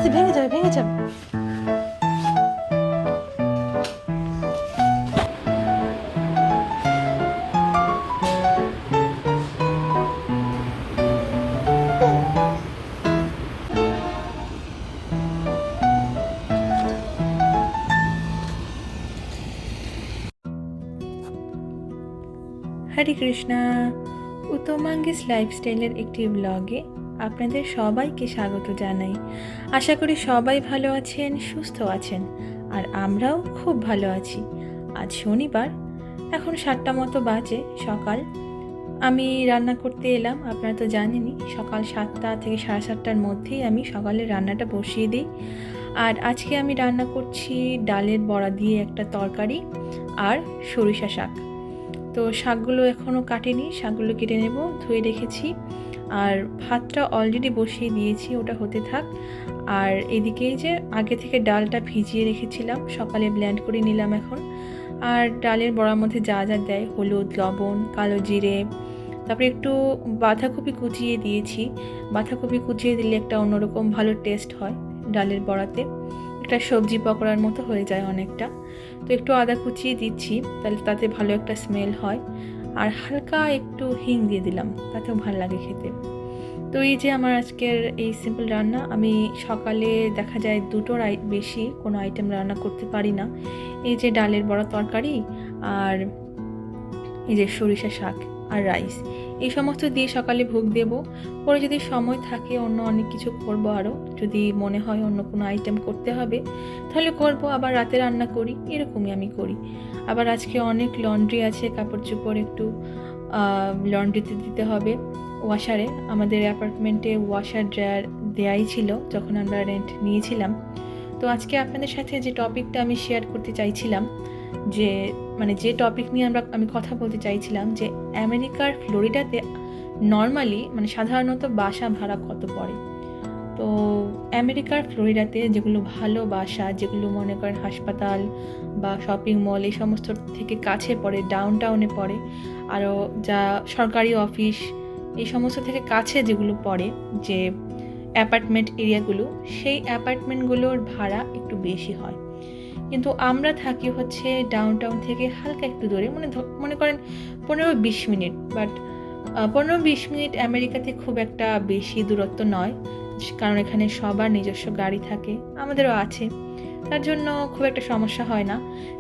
আস্তে ভেঙে যাবে ভেঙে যাবে। হরে কৃষ্ণা, উত্তমাঙ্গিস লাইফস্টাইলের একটি ব্লগে আপনাদের সবাইকে স্বাগত জানাই। আশা করি সবাই ভালো আছেন, সুস্থ আছেন, আর আমরাও খুব ভালো আছি। আজ শনিবার, এখন 7টা মতো বাজে সকাল। আমি রান্না করতে এলাম। আপনারা তো জানেনই, সকাল 7টা থেকে 7:30টার মধ্যেই আমি সকালের রান্নাটা বসিয়ে দিই। আর আজকে আমি রান্না করছি ডালের বড়া দিয়ে একটা তরকারি আর সরিষা শাক। তো শাকগুলো এখনও কাটিনি, শাকগুলো কেটে নেব, ধুয়ে রেখেছি। আর ভাতটা অলরেডি বসিয়ে দিয়েছি, ওটা হতে থাক। আর এদিকেই যে আগে থেকে ডালটা ভিজিয়ে রেখেছিলাম, সকালে ব্লেন্ড করে নিলাম এখন। আর ডালের বড়ার মধ্যে যা যা দেয়, হলুদ, লবণ, কালো জিরে, তারপরে একটু বাঁধাকপি কুচিয়ে দিয়েছি। বাঁধাকপি কুচিয়ে দিলে একটা অন্যরকম ভালো টেস্ট হয় ডালের বড়াতে, একটা সবজি পকোড়ার মতো হয়ে যায় অনেকটা। তো একটু আদা কুচিয়ে দিচ্ছি, তাহলে তাতে ভালো একটা স্মেল হয়। আর হালকা একটু হিং দিয়ে দিলাম, তাতেও ভালো লাগে খেতে। তো এই যে আমার আজকের এই সিম্পল রান্না। আমি সকালে দেখা যায় দুটোর বেশি কোনো আইটেম রান্না করতে পারি না। এই যে ডালের বড়া তরকারি, আর এই যে সরিষা শাক আর রাইস, এই সমস্ত দিয়ে সকালে ভোগ দেব। পরে যদি সময় থাকে অন্য অনেক কিছু করব, আরও যদি মনে হয় অন্য কোনো আইটেম করতে হবে তাহলে করব, আবার রাতে রান্না করি, এরকমই আমি করি। আবার আজকে অনেক লন্ড্রি আছে, কাপড় চোপড় একটু লন্ড্রিতে দিতে হবে ওয়াশারে। আমাদের অ্যাপার্টমেন্টে ওয়াশার ড্রায়ার দেয়াই ছিল যখন আমরা রেন্ট নিয়েছিলাম। তো আজকে আপনাদের সাথে যে টপিকটা আমি শেয়ার করতে চাইছিলাম, যে যে টপিক নিয়ে আমি কথা বলতে চাইছিলাম, যে আমেরিকার ফ্লোরিডাতে নর্মালি সাধারণত বাসা ভাড়া কত পড়ে। তো আমেরিকার ফ্লোরিডাতে যেগুলো ভালো বাসা, যেগুলো মনে করেন হাসপাতাল বা শপিং মল এই সমস্ত থেকে কাছে পড়ে, ডাউন টাউনে পড়ে, আরও যা সরকারি অফিস এই সমস্ত থেকে কাছে যেগুলো পড়ে, যে অ্যাপার্টমেন্ট এরিয়াগুলো, সেই অ্যাপার্টমেন্টগুলোর ভাড়া একটু বেশি হয়। কিন্তু আমরা থাকি হচ্ছে ডাউন টাউন থেকে হালকা একটু দূরে, মনে করেন 15-20 মিনিট। বাট 15-20 মিনিট আমেরিকাতে খুব একটা বেশি দূরত্ব নয়, কারণ এখানে সবার নিজস্ব গাড়ি থাকে, আমাদেরও আছে। তার জন্য খুব একটা সমস্যা হয় না।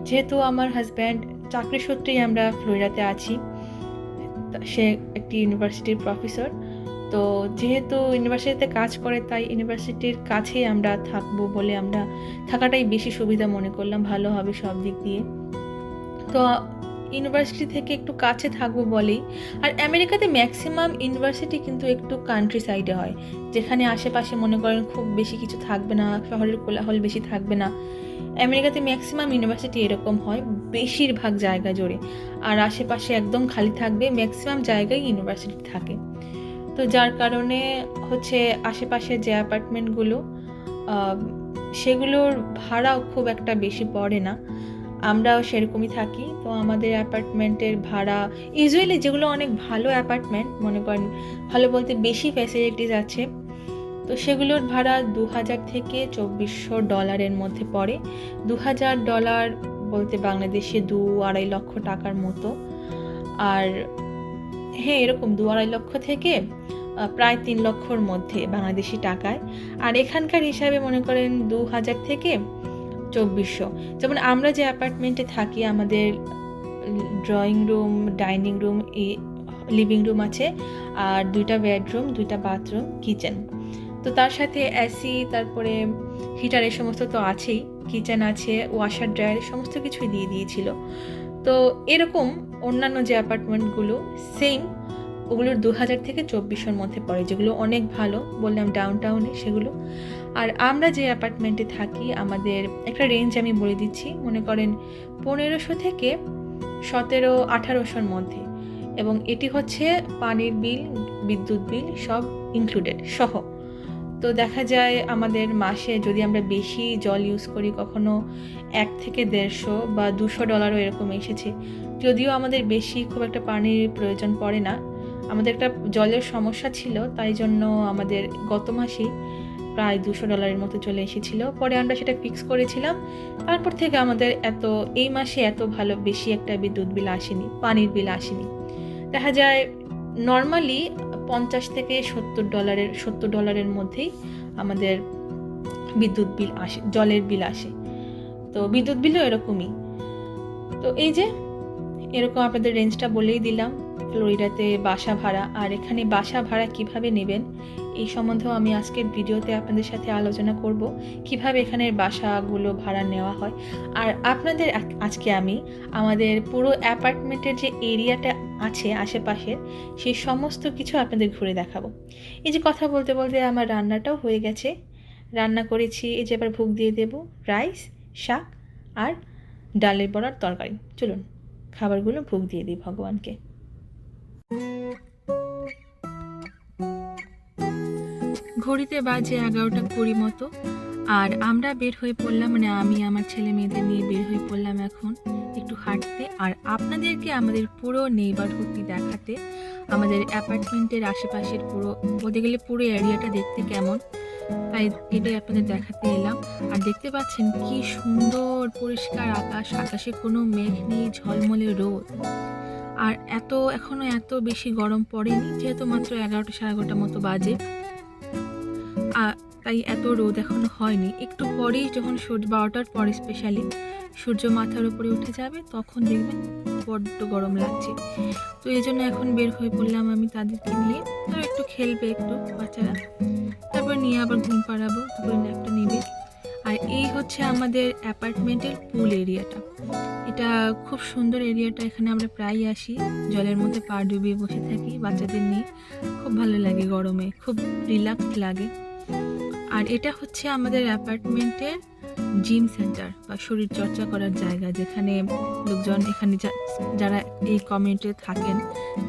যেহেতু আমার হাজব্যান্ড চাকরি সূত্রেই আমরা ফ্লোরিডাতে আছি, সে একটি ইউনিভার্সিটির প্রফেসর। তো যেহেতু ইউনিভার্সিটিতে কাজ করে, তাই ইউনিভার্সিটির কাছেই আমরা থাকবো বলে আমরা থাকাটাই বেশি সুবিধা মনে করলাম, ভালো হবে সব দিক দিয়ে। তো ইউনিভার্সিটি থেকে একটু কাছে থাকবো বলেই। আর আমেরিকাতে ম্যাক্সিমাম ইউনিভার্সিটি কিন্তু একটু কান্ট্রি সাইডে হয়, যেখানে আশেপাশে মনে করেন খুব বেশি কিছু থাকবে না, শহরের কোলাহল বেশি থাকবে না। আমেরিকাতে ম্যাক্সিমাম ইউনিভার্সিটি এরকম হয়, বেশিরভাগ জায়গা জুড়ে। আর আশেপাশে একদম খালি থাকবে, ম্যাক্সিমাম জায়গায় ইউনিভার্সিটি থাকে। তো যার কারণে হচ্ছে আশেপাশে যে অ্যাপার্টমেন্টগুলো, সেগুলোর ভাড়াও খুব একটা বেশি পড়ে না, আমরাও সেরকমই থাকি। তো আমাদের অ্যাপার্টমেন্টের ভাড়া ইউজুয়ালি, যেগুলো অনেক ভালো অ্যাপার্টমেন্ট, মনে করেন ভালো বলতে বেশি ফ্যাসিলিটিস আছে, তো সেগুলোর ভাড়া $2000 থেকে $2400 মধ্যে পড়ে। $2000 বলতে বাংলাদেশে 2-2.5 লক্ষ টাকার মতো। আর হ্যাঁ, এরকম 2-2.5 লক্ষ থেকে প্রায় 3 লক্ষর মধ্যে বাংলাদেশি টাকায়। আর এখানকার হিসাবে মনে করেন 2000 থেকে 2400। যেমন আমরা যে অ্যাপার্টমেন্টে থাকি, আমাদের drawing room, dining room, living room আছে, আর 2টা বেডরুম, 2টা বাথরুম, কিচেন। তো তার সাথে এসি, তারপরে হিটার, এই সমস্ত তো আছেই, কিচেন আছে, ওয়াশার ড্রায়ার, সমস্ত কিছুই দিয়ে দিয়েছিল। তো এরকম অন্যান্য যে অ্যাপার্টমেন্টগুলো সেম, ওগুলোর 2000 থেকে 2400-র মধ্যে পড়ে, যেগুলো অনেক ভালো বললাম ডাউন টাউনে সেগুলো। আর আমরা যে অ্যাপার্টমেন্টে থাকি, আমাদের একটা রেঞ্জ আমি বলে দিচ্ছি, মনে করেন 1500 থেকে 1700-1800-র মধ্যে। এবং এটি হচ্ছে পানির বিল, বিদ্যুৎ বিল সব ইনক্লুডেড সহ। তো দেখা যায় আমাদের মাসে যদি আমরা বেশি জল ইউজ করি, কখনো 1 থেকে 150 বা $200 এরকম এসেছে। যদিও আমাদের বেশি খুব একটা পানির প্রয়োজন পড়ে না, আমাদের একটা জলের সমস্যা ছিল, তাই জন্য আমাদের গত মাসেই প্রায় $200 মতো চলে এসেছিলো। পরে আমরা সেটা ফিক্স করেছিলাম। তারপর থেকে আমাদের এই মাসে এত ভালো বেশি একটা বিদ্যুৎ বিল আসেনি, পানির বিল আসেনি। দেখা যায় নর্মালি $50 থেকে $70 মধ্যেই আমাদের বিদ্যুৎ বিল আসে, জলের বিল আসে। তো বিদ্যুৎ বিলও এরকমই। তো এই যে এরকম আপনাদের রেঞ্জটা বলেই দিলাম। ফ্লোরিডাতে বাসা ভাড়া, আর এখানে বাসা ভাড়া কিভাবে নেবেন এই সম্বন্ধেও আমি আজকের ভিডিওতে আপনাদের সাথে আলোচনা করব, কিভাবে এখানের বাসাগুলো ভাড়া নেওয়া হয়। আর আপনাদের আজকে আমি আমাদের পুরো অ্যাপার্টমেন্টের যে এরিয়াটা আছে আশেপাশের সেই সমস্ত কিছু আপনাদের ঘুরে দেখাবো। এই যে কথা বলতে বলতে আমার রান্নাটাও হয়ে গেছে। রান্না করেছি, এই যে এবার ভোগ দিয়ে দেব রাইস, শাক আর ডালের বড়ার তরকারি। চলুন খাবারগুলো ভোগ দিয়ে দিই ভগবানকে। ঘড়িতে বাজে 11:20 মতো, আর আমরা বের হয়ে পড়লাম, মানে আমি আমার ছেলে মেয়েদের নিয়ে বের হয়ে পড়লাম এখন একটু হাঁটতে, আর আপনাদেরকে আমাদের পুরো নেইবারহুডটি দেখাতে, আমাদের অ্যাপার্টমেন্টের আশেপাশের পুরো বলতে গেলে পুরো এরিয়াটা দেখতে কেমন, তাই এটাই আপনাদের দেখাতে এলাম। আর দেখতে পাচ্ছেন কি সুন্দর পরিষ্কার আকাশ, আকাশে কোনো মেঘ নেই, ঝলমলে রোদ। আর এখনো এত বেশি গরম পড়েনি, যেহেতু মাত্র 11টা 11:30 মতো বাজে, তাই এত রোদ এখনো হয়নি। একটু পরেই যখন 12টার পরে স্পেশালি সূর্য মাথার উপরে উঠে যাবে তখন দেখবেন বড্ড গরম লাগছে। তো এই জন্য এখন বের হয়ে পড়লাম আমি তাদেরকে নিয়ে। তারা একটু খেলবে, একটু বাচ্চারা, তারপর নিয়ে আবার ঘুম পাড়াবো, তারপরে ন্যাপটা নেবে। আর এই হচ্ছে আমাদের অ্যাপার্টমেন্টের পুল এরিয়াটা। এটা খুব সুন্দর এরিয়াটা, এখানে আমরা প্রায়ই আসি, জলের মধ্যে পা ডুবিয়ে বসে থাকি বাচ্চাদের নিয়ে। খুব ভালো লাগে, গরমে খুব রিল্যাক্স লাগে। আর এটা হচ্ছে আমাদের অ্যাপার্টমেন্টের জিম সেন্টার বা শরীর চর্চা করার জায়গা, যেখানে লোকজন এখানে যারা এই কমিউনিটিতে থাকেন,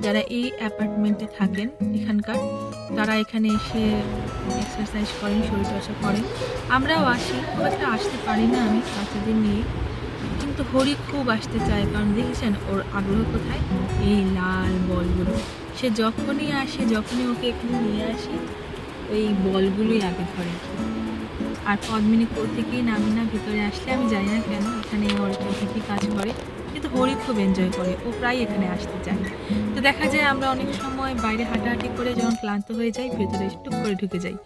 যারা এই অ্যাপার্টমেন্টে থাকেন এখানকার, তারা এখানে এসে এক্সারসাইজ করেন, শরীরচর্চা করেন। আমরাও আসি, খুব একটা আসতে পারি না আমি বাচ্চাদের নিয়ে, কিন্তু হরি খুব আসতে চায়, কারণ দেখেছেন ওর আগ্রহ কোথায়, এই লাল বলগুলো। সে যখনই আসে, যখনই ওকে এখানে নিয়ে আসি, ওই বলগুলোই আগে ধরে। আর পদ্মিনী থেকেই নামি না ভিতরে আসলে, আমি জানি না কেন এখানে ওর একটা ভীতি কাজ করে, কিন্তু হরি খুব এনজয় করে, ও প্রায় এখানে আসতে চায়। তো দেখা যায় আমরা অনেক সময় বাইরে হাঁটাহাঁটি করে যখন ক্লান্ত হয়ে যাই, ভেতরে টুক করে ঢুকে যাই।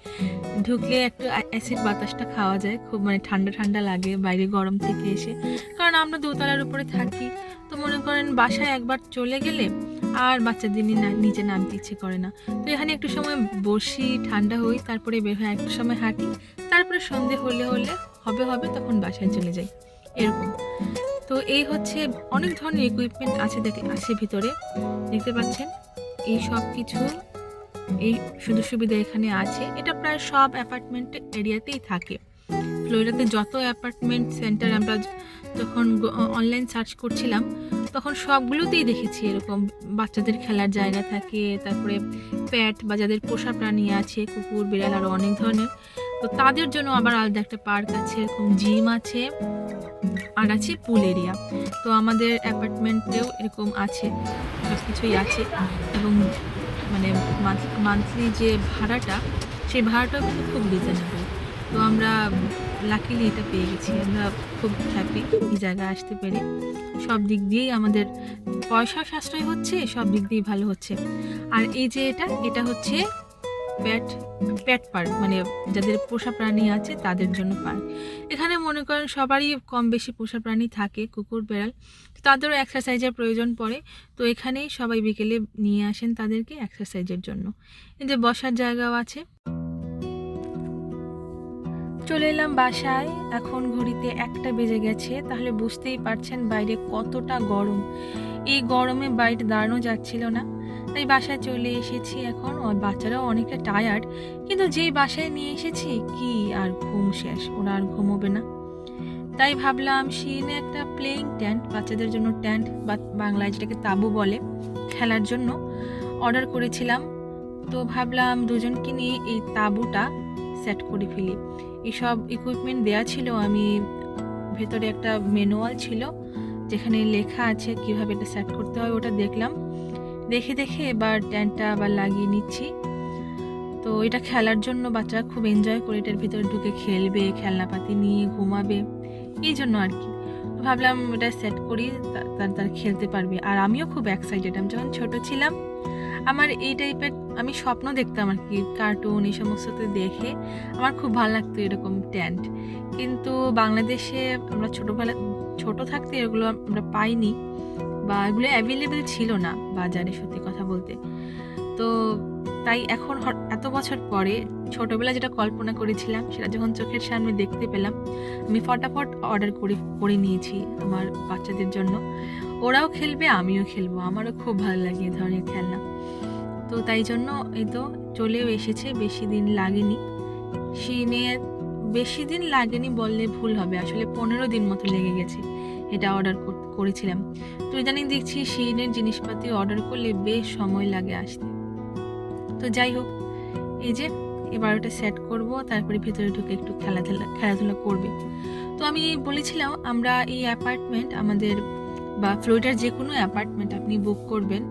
ঢুকলে একটু অ্যাসিড বাতাসটা খাওয়া যায়, খুব মানে ঠান্ডা ঠান্ডা লাগে বাইরে গরম থেকে এসে, কারণ আমরা দোতলার উপরে থাকি। তো মনে করেন বাসায় একবার চলে গেলে আর বাচ্চাদের নিচে নামতে ইচ্ছে করে না। তো এখানে একটু সময় বসি, ঠান্ডা হই, তারপরে বের হয়ে একটু সময় হাঁটি, তারপরে সন্ধে হলে হবে তখন বাসায় চলে যাই, এরকম। তো এই হচ্ছে অনেক ধরনের ইকুইপমেন্ট আছে ভিতরে, দেখতে পাচ্ছেন। এই সব কিছু, এই সুযোগ সুবিধা এখানে আছে। এটা প্রায় সব অ্যাপার্টমেন্ট এরিয়াতেই থাকে। ফ্লোরিডাতে যত অ্যাপার্টমেন্ট সেন্টার আমরা যখন অনলাইন সার্চ করছিলাম, তখন সবগুলোতেই দেখেছি এরকম বাচ্চাদের খেলার জায়গা থাকে, তারপরে প্যাট বা যাদের পোষা প্রাণী আছে, কুকুর, বিড়াল, আরও অনেক ধরনের, তো তাদের জন্য আবার আলাদা একটা পার্ক আছে, এরকম জিম আছে, আর আছে পুল এরিয়া। তো আমাদের অ্যাপার্টমেন্টেও এরকম আছে, সব কিছুই আছে। এবং মানে মান্থলি যে ভাড়াটা, সেই ভাড়াটাও কিন্তু খুব রিজনেবল। তো আমরা লাকিলি এটা পেয়ে গেছি, আমরা খুব হ্যাপি এই জায়গায় আসতে পেরে। সব দিক দিয়েই আমাদের পয়সা সাশ্রয় হচ্ছে, সব দিক দিয়েই ভালো হচ্ছে। আর এই যে এটা হচ্ছে প্যাট পার্ক, মানে যাদের পোষা প্রাণী আছে তাদের জন্য পার্ক। এখানে মনে করেন সবারই কম বেশি পোষা প্রাণী থাকে, কুকুর, বেড়াল, তাদেরও এক্সারসাইজের প্রয়োজন পড়ে। তো এখানেই সবাই বিকেলে নিয়ে আসেন তাদেরকে এক্সারসাইজের জন্য। এই যে বসার জায়গাও আছে। চলে এলাম বাসায়, এখন ঘড়িতে 1টা বেজে গেছে। তাহলে বুঝতেই পারছেন বাইরে কতটা গরম। এই গরমে বাইরে দাঁড়ানো যাচ্ছিল না, তাই বাসায় চলে এসেছি এখন। বাচ্চারাও অনেকটা টায়ার্ড, কিন্তু যেই বাসায় নিয়ে এসেছি কি আর ঘুম শেষ, ওরা আর ঘুমোবে না। তাই ভাবলাম শিনে একটা প্লেইং টেন্ট, বাচ্চাদের জন্য টেন্ট বা বাংলায় যেটাকে তাঁবু বলে, খেলার জন্য অর্ডার করেছিলাম। তো ভাবলাম দুজনকে নিয়ে এই তাঁবুটা সেট করে ফেলি। এইসব ইকুইপমেন্ট দেয়া ছিল, আমি ভেতরে একটা ম্যানুয়াল ছিল যেখানে লেখা আছে কিভাবে এটা সেট করতে হয়, ওটা দেখলাম। দেখে এবার টেন্টটা আবার লাগিয়ে নিচ্ছি। তো এটা খেলার জন্য বাচ্চারা খুব এনজয় করে, এটার ভিতরে ঢুকে খেলবে, খেলনাপাতি নিয়ে ঘুমাবে, এই জন্য আর কি। ভাবলাম এটা সেট করি, তার খেলতে পারবে। আর আমিও খুব এক্সাইটেড। আমি যখন ছোট ছিলাম আমার এই টাইপের আমি স্বপ্ন দেখতাম আর কি, কার্টুন এই সমস্ততে দেখে আমার খুব ভালো লাগতো এরকম ট্যান্ট। কিন্তু বাংলাদেশে আমরা ছোট থাকতে এগুলো আমরা পাইনি, বা এগুলো অ্যাভেলেবেল ছিল না বাজারে, সত্যি কথা বলতে। তো তাই এখন এত বছর পরে ছোটবেলায় যেটা কল্পনা করেছিলাম সেটা যখন চোখের সামনে দেখতে পেলাম, আমি ফটাফট অর্ডার করে নিয়েছি আমার বাচ্চাদের জন্য। ওরাও খেলবে, আমিও খেলবো, আমারও খুব ভালো লাগে এই ধরনের খেলনা। তো তাই জন্য এই তো চলেও এসেছে, বেশি দিন লাগেনি। বেশি দিন লাগেনি বললে ভুল হবে, আসলে 15 দিন মতো লেগে গেছে এটা অর্ডার করেছিলাম। তো ইদানিং দেখছি শিনের জিনিসপাতি অর্ডার করলে বেশ সময় লাগে আসতে। তো যাই হোক, এই যে এবার ওটা সেট করব, তারপরে ভিতরে ঢুকে একটু খেলাধুলা করবে। তো আমি বলেছিলাম আমরা এই অ্যাপার্টমেন্ট আমাদের বা ফ্লোরিডার যে কোনো অ্যাপার্টমেন্ট আপনি বুক করবেন,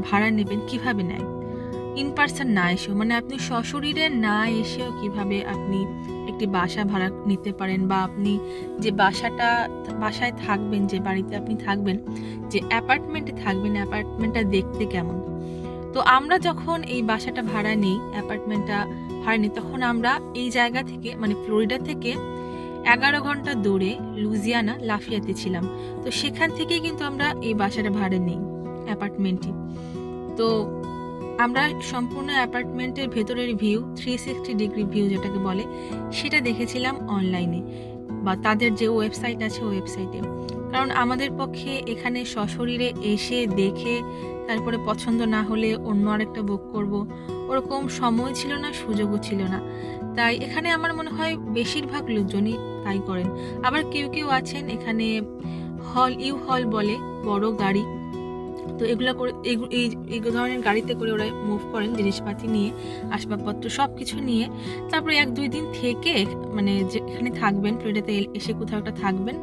ভাড়া নেবেন, কিভাবে নেয় ইন পার্সন না এসেও, মানে আপনি সশরীরে না এসেও কিভাবে আপনি একটি বাসা ভাড়া নিতে পারেন, বা আপনি যে বাসায় থাকবেন, যে বাড়িতে আপনি থাকবেন, যে অ্যাপার্টমেন্টে থাকবেন, অ্যাপার্টমেন্টটা দেখতে কেমন। তো আমরা যখন এই বাসাটা ভাড়া নিই, অ্যাপার্টমেন্টটা ভাড়া নিই, তখন আমরা এই জায়গা থেকে মানে ফ্লোরিডা থেকে 11 ঘন্টা দূরে লুইজিয়ানা লাফিয়াতে ছিলাম। তো সেখান থেকেই কিন্তু আমরা এই বাসাটা ভাড়া নিই, অ্যাপার্টমেন্টটি। তো আমরা সম্পূর্ণ অ্যাপার্টমেন্টের ভেতরের ভিউ, 360 ডিগ্রি ভিউ যেটাকে বলে, সেটা দেখেছিলাম অনলাইনে বা তাদের যে ওয়েবসাইট আছে ওয়েবসাইটে। কারণ আমাদের পক্ষে এখানে সশরীরে এসে দেখে তারপরে পছন্দ না হলে অন্য আরেকটা বুক করব, ওরকম সময় ছিল না, সুযোগও ছিল না। তাই এখানে আমার মনে হয় বেশিরভাগ লোকজনই তাই করেন। আবার কেউ কেউ আছেন এখানে ইউ হল বলে, বড় গাড়ি, তো এগুলো করে এই ধরনের গাড়িতে করে ওরা মুভ করেন, জিনিসপাতি নিয়ে, আসবাবপত্র সব কিছু নিয়ে। তারপরে 1-2 দিন থেকে মানে যে এখানে থাকবেন, ফ্লোরিডাতে এসে কোথাও একটা থাকবেন,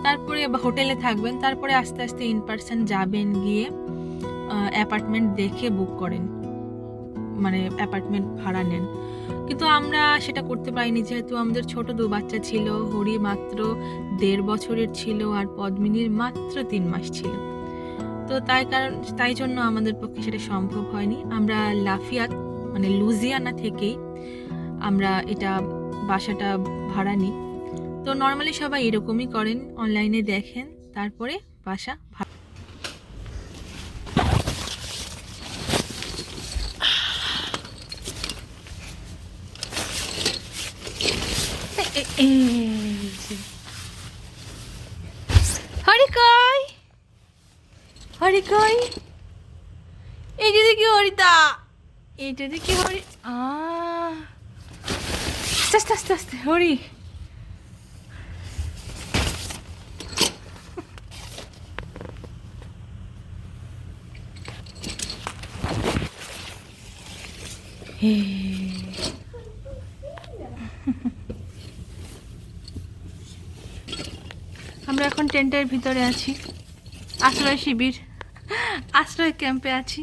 তারপরে বা হোটেলে থাকবেন, তারপরে আস্তে আস্তে ইন পার্সন যাবেন, গিয়ে অ্যাপার্টমেন্ট দেখে বুক করেন, মানে অ্যাপার্টমেন্ট ভাড়া নেন। কিন্তু আমরা সেটা করতে পারিনি, যেহেতু আমাদের ছোট 2 বাচ্চা ছিল। হরি মাত্র 1.5 বছরের ছিল, আর পদ্মিনীর মাত্র 3 মাস ছিল। তো তাই জন্য আমাদের পক্ষে সেটা সম্ভব হয়নি। আমরা লাফিয়াত মানে লুইজিয়ানা থেকেই আমরা বাসাটা ভাড়া নিই। তো নর্মালি সবাই এরকমই করেন, অনলাইনে দেখেন, তারপরে বাসা ভাড়া। হরি কই? এইটা দেখি হরিতা, এইটা দেখি হরি। আস্তে আস্তে আস্তে হরি। আমরা এখন টেন্টের ভিতরে আছি, আশ্রয় ক্যাম্পে আছি।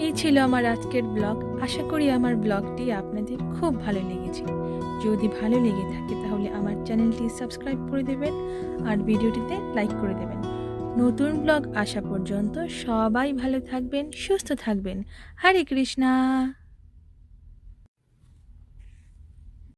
এই ছিল আমার আজকের ব্লগ। আশা করি আমার ব্লগটি আপনাদের খুব ভালো লেগেছে। যদি ভালো লেগে থাকে তাহলে আমার চ্যানেলটি সাবস্ক্রাইব করে দেবেন আর ভিডিওটিতে লাইক করে দেবেন। নতুন ব্লগ আসা পর্যন্ত সবাই ভালো থাকবেন, সুস্থ থাকবেন। হরে কৃষ্ণা।